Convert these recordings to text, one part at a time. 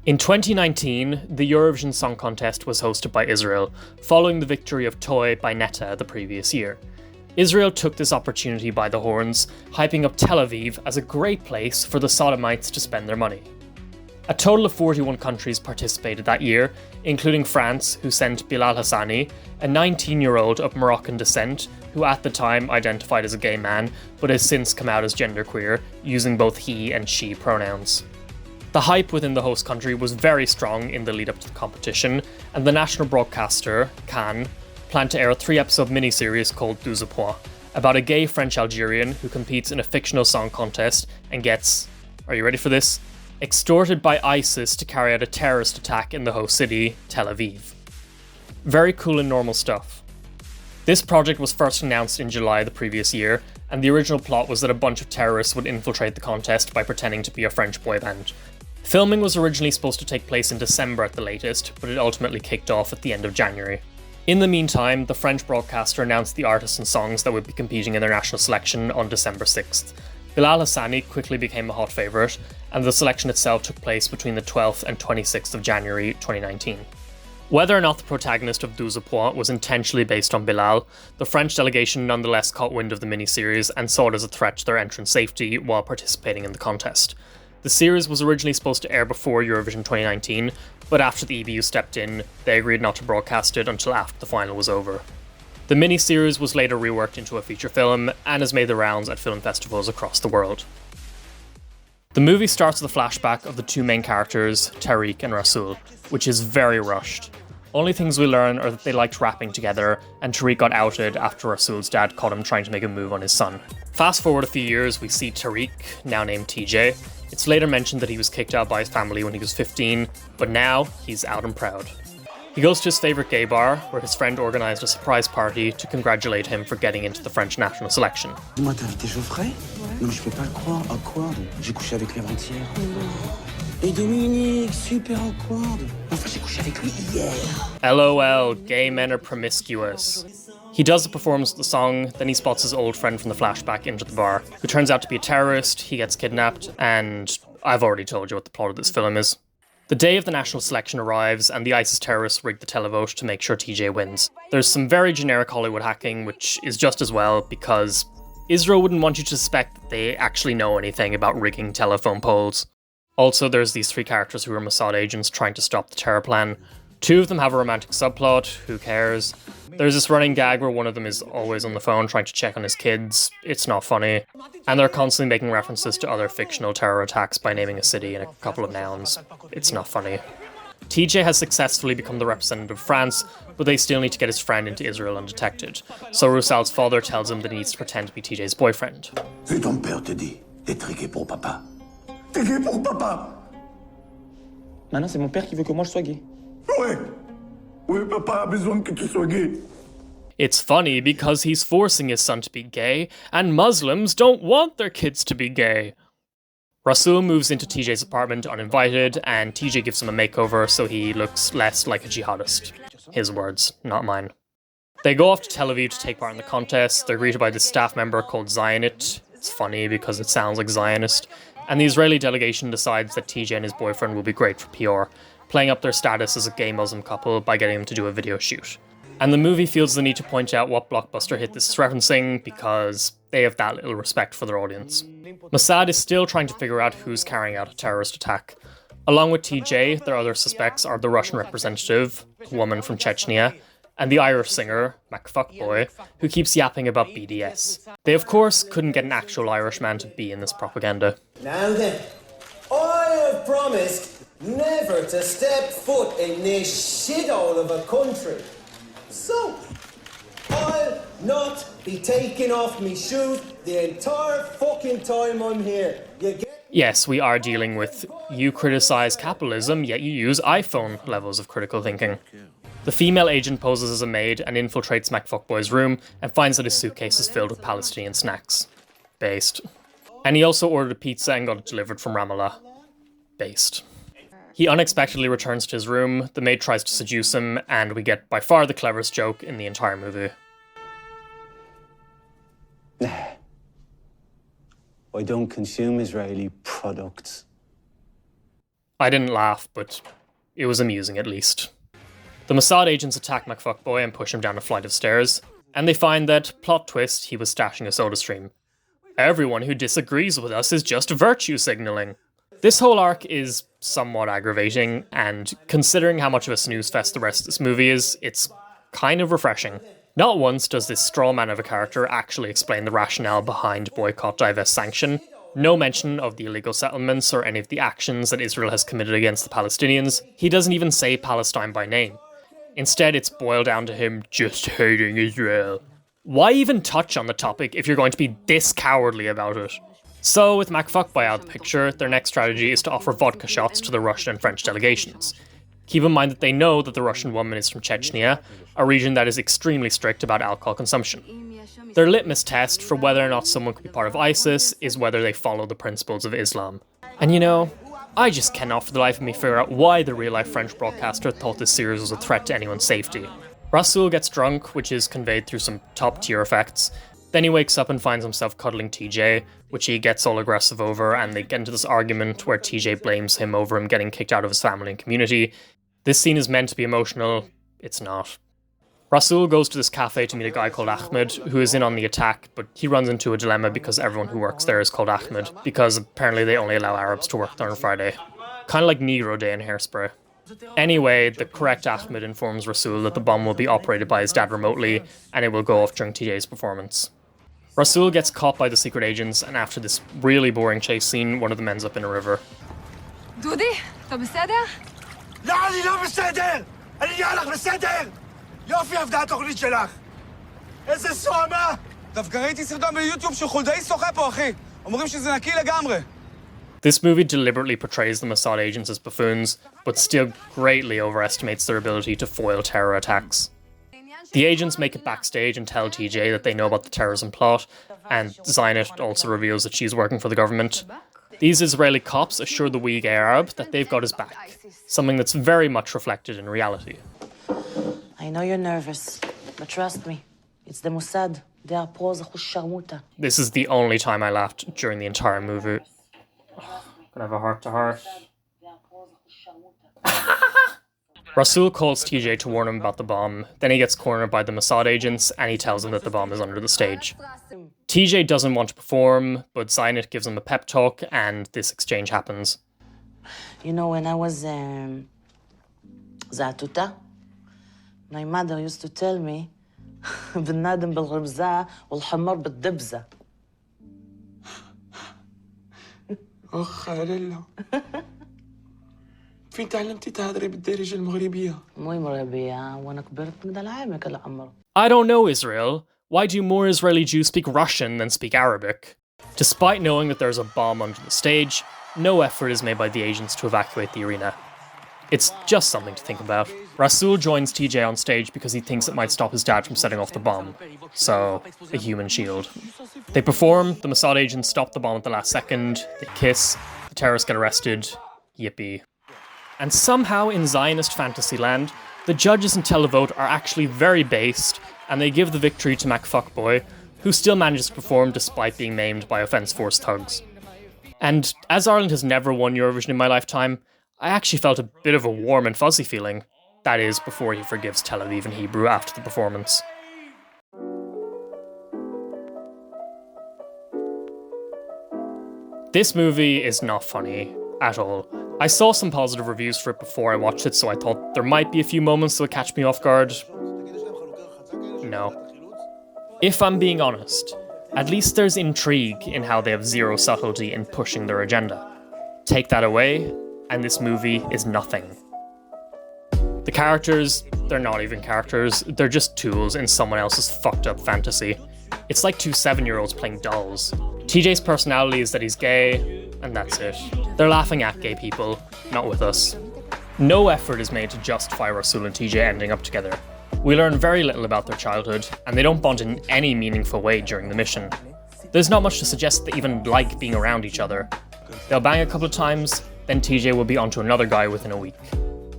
In 2019, the Eurovision Song Contest was hosted by Israel, following the victory of Toy by Netta the previous year. Israel took this opportunity by the horns, hyping up Tel Aviv as a great place for the Sodomites to spend their money. A total of 41 countries participated that year, including France, who sent Bilal Hassani, a 19-year-old of Moroccan descent who at the time identified as a gay man but has since come out as genderqueer, using both he and she pronouns. The hype within the host country was very strong in the lead up to the competition, and the national broadcaster, Cannes, planned to air a 3-episode miniseries called 12 Points, about a gay French Algerian who competes in a fictional song contest and gets, are you ready for this? Extorted by ISIS to carry out a terrorist attack in the host city, Tel Aviv. Very cool and normal stuff. This project was first announced in July the previous year, and the original plot was that a bunch of terrorists would infiltrate the contest by pretending to be a French boy band. Filming was originally supposed to take place in December at the latest, but it ultimately kicked off at the end of January. In the meantime, the French broadcaster announced the artists and songs that would be competing in their national selection on December 6th. Bilal Hassani quickly became a hot favourite, and the selection itself took place between the 12th and 26th of January 2019. Whether or not the protagonist of 12 Points was intentionally based on Bilal, the French delegation nonetheless caught wind of the miniseries and saw it as a threat to their entrance safety while participating in the contest. The series was originally supposed to air before Eurovision 2019, but after the EBU stepped in, they agreed not to broadcast it until after the final was over. The miniseries was later reworked into a feature film and has made the rounds at film festivals across the world. The movie starts with a flashback of the two main characters, Tariq and Rasool, which is very rushed. Only things we learn are that they liked rapping together, and Tariq got outed after Rasool's dad caught him trying to make a move on his son. Fast forward a few years, we see Tariq, now named TJ. It's later mentioned that he was kicked out by his family when he was 15, but now he's out and proud. He goes to his favourite gay bar, where his friend organised a surprise party to congratulate him for getting into the French national selection. Dis-moi, t'as invité Geoffrey? Non, mais je peux pas le croire. Awkward. J'ai couché avec lui avant-hier. Et Dominique, super awkward. Enfin, j'ai couché avec lui hier. LOL, gay men are promiscuous. He does the performance of the song, then he spots his old friend from the flashback into the bar, who turns out to be a terrorist. He gets kidnapped, and I've already told you what the plot of this film is. The day of the national selection arrives, and the ISIS terrorists rig the televote to make sure TJ wins. There's some very generic Hollywood hacking, which is just as well, because Israel wouldn't want you to suspect that they actually know anything about rigging telephone polls. Also, there's these 3 characters who are Mossad agents trying to stop the terror plan. 2 of them have a romantic subplot, who cares? There's this running gag where one of them is always on the phone trying to check on his kids. It's not funny. And they're constantly making references to other fictional terror attacks by naming a city and a couple of nouns. It's not funny. TJ has successfully become the representative of France, but they still need to get his friend into Israel undetected. So Roussal's father tells him that he needs to pretend to be TJ's boyfriend. Si ton père te dit, t'es triqué pour papa. T'es gay pour papa. Maintenant, c'est mon père qui veut que moi je sois gay. Ouais. Oui, papa a besoin que tu sois gay. It's funny because he's forcing his son to be gay, and Muslims don't want their kids to be gay. Rasool moves into TJ's apartment uninvited, and TJ gives him a makeover so he looks less like a jihadist. His words, not mine. They go off to Tel Aviv to take part in the contest. They're greeted by this staff member called Zionist. It's funny because it sounds like Zionist. And the Israeli delegation decides that TJ and his boyfriend will be great for PR, playing up their status as a gay Muslim couple by getting them to do a video shoot. And the movie feels the need to point out what blockbuster hit this is referencing because they have that little respect for their audience. Mossad is still trying to figure out who's carrying out a terrorist attack. Along with TJ, their other suspects are the Russian representative, a woman from Chechnya, and the Irish singer, McFuckboy, who keeps yapping about BDS. They of course couldn't get an actual Irishman to be in this propaganda. Now then, I have promised never to step foot in this shithole of a country. So, I'll not be taking off me shoes the entire fucking time I'm here. You get? Yes, we are dealing with you criticize capitalism, yet you use iPhone levels of critical thinking. The female agent poses as a maid and infiltrates McFuckboy's room and finds that his suitcase is filled with Palestinian snacks. Based. And he also ordered a pizza and got it delivered from Ramallah. Based. He unexpectedly returns to his room, the maid tries to seduce him, and we get by far the cleverest joke in the entire movie. I don't consume Israeli products. I didn't laugh, but it was amusing at least. The Mossad agents attack McFuckboy and push him down a flight of stairs, and they find that, plot twist, he was stashing a soda stream. Everyone who disagrees with us is just virtue signaling. This whole arc is somewhat aggravating, and considering how much of a snooze fest the rest of this movie is, it's kind of refreshing. Not once does this straw man of a character actually explain the rationale behind boycott, divest, sanction. No mention of the illegal settlements or any of the actions that Israel has committed against the Palestinians. He doesn't even say Palestine by name. Instead, it's boiled down to him just hating Israel. Why even touch on the topic if you're going to be this cowardly about it? So, with McFuckboy out of the picture, their next strategy is to offer vodka shots to the Russian and French delegations. Keep in mind that they know that the Russian woman is from Chechnya, a region that is extremely strict about alcohol consumption. Their litmus test for whether or not someone could be part of ISIS is whether they follow the principles of Islam. And you know, I just cannot for the life of me figure out why the real-life French broadcaster thought this series was a threat to anyone's safety. Rasul gets drunk, which is conveyed through some top-tier effects. Then he wakes up and finds himself cuddling TJ, which he gets all aggressive over, and they get into this argument where TJ blames him over him getting kicked out of his family and community. This scene is meant to be emotional. It's not. Rasul goes to this cafe to meet a guy called Ahmed, who is in on the attack, but he runs into a dilemma because everyone who works there is called Ahmed, because apparently they only allow Arabs to work there on Friday. Kind of like Negro Day in Hairspray. Anyway, the correct Ahmed informs Rasul that the bomb will be operated by his dad remotely, and it will go off during TJ's performance. Rasul gets caught by the secret agents, and after this really boring chase scene, one of them ends up in a river. دودي طب בסדר؟ لا أنا لا بالسادر أنا جايلك بالسادر יופי עבדה התוכנית שלך איזה סומה דווקא ראיתי סרטון ביוטיוב שחולדאי שוחה פה אחי אומרים שזה נקי לגמרי. This movie deliberately portrays the Mossad agents as buffoons, but still greatly overestimates their ability to foil terror attacks. The agents make it backstage and tell TJ that they know about the terrorism plot, and Zainat also reveals that she's working for the government. These Israeli cops assure the weak Arab that they've got his back, something that's very much reflected in reality. I know you're nervous, but trust me, it's the Mossad. They are pros sharmuta. This is the only time I laughed during the entire movie. Gonna have a heart-to-heart. Rasul calls TJ to warn him about the bomb, then he gets cornered by the Mossad agents and he tells him that the bomb is under the stage. TJ doesn't want to perform, but Zainat gives him a pep talk and this exchange happens. You know, when I was Zatuta, my mother used to tell me بالنادم بالغربزة والحمار بالدبزة. أخ لله فين تعلمتي تهدري بالدارجة المغربية؟ مو مغربية وأنا كبرت من العامك العمر. I don't know, Israel. Why do more Israeli Jews speak Russian than speak Arabic? Despite knowing that there's a bomb under the stage, no effort is made by the agents to evacuate the arena. It's just something to think about. Rasul joins TJ on stage because he thinks it might stop his dad from setting off the bomb. So, a human shield. They perform, the Mossad agents stop the bomb at the last second, they kiss, the terrorists get arrested, yippee. And somehow in Zionist fantasy land, the judges in Televote are actually very based, and they give the victory to McFuckboy, who still manages to perform despite being maimed by Offence Force thugs. And as Ireland has never won Eurovision in my lifetime, I actually felt a bit of a warm and fuzzy feeling. That is, before he forgives Tel Aviv in Hebrew after the performance. This movie is not funny at all. I saw some positive reviews for it before I watched it, so I thought there might be a few moments that would catch me off guard. No. If I'm being honest, at least there's intrigue in how they have zero subtlety in pushing their agenda. Take that away, and this movie is nothing. The characters, they're not even characters, they're just tools in someone else's fucked up fantasy. It's like two 7-year-olds playing dolls. TJ's personality is that he's gay, and that's it. They're laughing at gay people, not with us. No effort is made to justify Rasul and TJ ending up together. We learn very little about their childhood, and they don't bond in any meaningful way during the mission. There's not much to suggest they even like being around each other. They'll bang a couple of times, then TJ will be onto another guy within a week.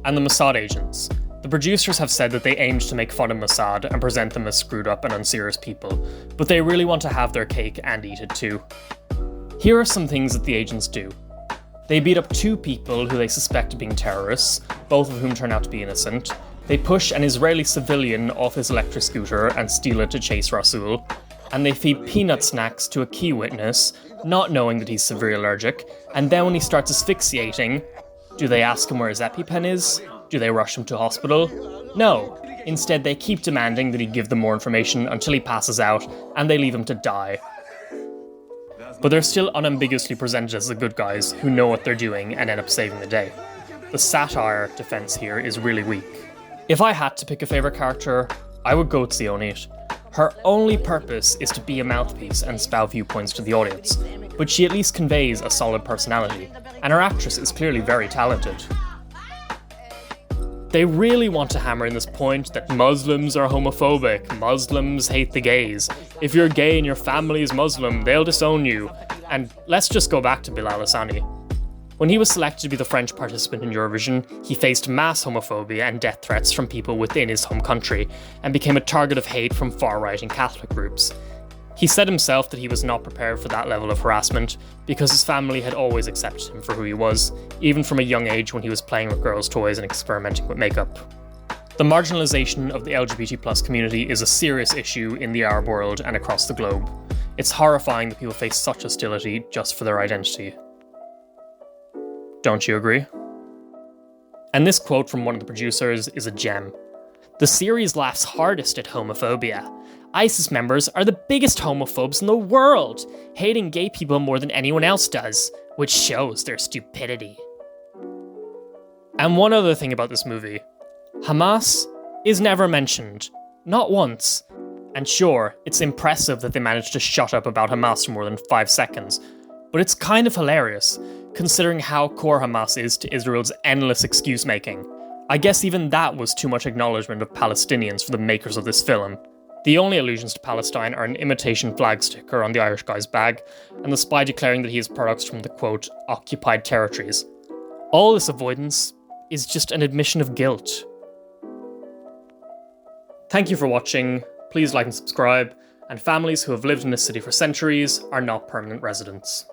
And the Mossad agents. The producers have said that they aimed to make fun of Mossad and present them as screwed up and unserious people, but they really want to have their cake and eat it too. Here are some things that the agents do. They beat up 2 people who they suspect of being terrorists, both of whom turn out to be innocent. They push an Israeli civilian off his electric scooter and steal it to chase Rasul. And they feed peanut snacks to a key witness, not knowing that he's severely allergic. And then when he starts asphyxiating, do they ask him where his EpiPen is? Do they rush him to hospital? No. Instead, they keep demanding that he give them more information until he passes out, and they leave him to die. But they're still unambiguously presented as the good guys who know what they're doing and end up saving the day. The satire defense here is really weak. If I had to pick a favorite character, I would go Zionit. Her only purpose is to be a mouthpiece and spout viewpoints to the audience, but she at least conveys a solid personality, and her actress is clearly very talented. They really want to hammer in this point that Muslims are homophobic, Muslims hate the gays. If you're gay and your family is Muslim, they'll disown you. And let's just go back to Bilal Hassani. When he was selected to be the French participant in Eurovision, he faced mass homophobia and death threats from people within his home country, and became a target of hate from far-right and Catholic groups. He said himself that he was not prepared for that level of harassment, because his family had always accepted him for who he was, even from a young age when he was playing with girls' toys and experimenting with makeup. The marginalization of the LGBT+ community is a serious issue in the Arab world and across the globe. It's horrifying that people face such hostility just for their identity. Don't you agree? And this quote from one of the producers is a gem. The series laughs hardest at homophobia. ISIS members are the biggest homophobes in the world, hating gay people more than anyone else does, which shows their stupidity. And one other thing about this movie, Hamas is never mentioned, not once. And sure, it's impressive that they managed to shut up about Hamas for more than 5 seconds, but it's kind of hilarious, considering how core Hamas is to Israel's endless excuse-making. I guess even that was too much acknowledgement of Palestinians for the makers of this film. The only allusions to Palestine are an imitation flag sticker on the Irish guy's bag, and the spy declaring that he has products from the, quote, occupied territories. All this avoidance is just an admission of guilt. Thank you for watching, please like and subscribe, and families who have lived in this city for centuries are not permanent residents.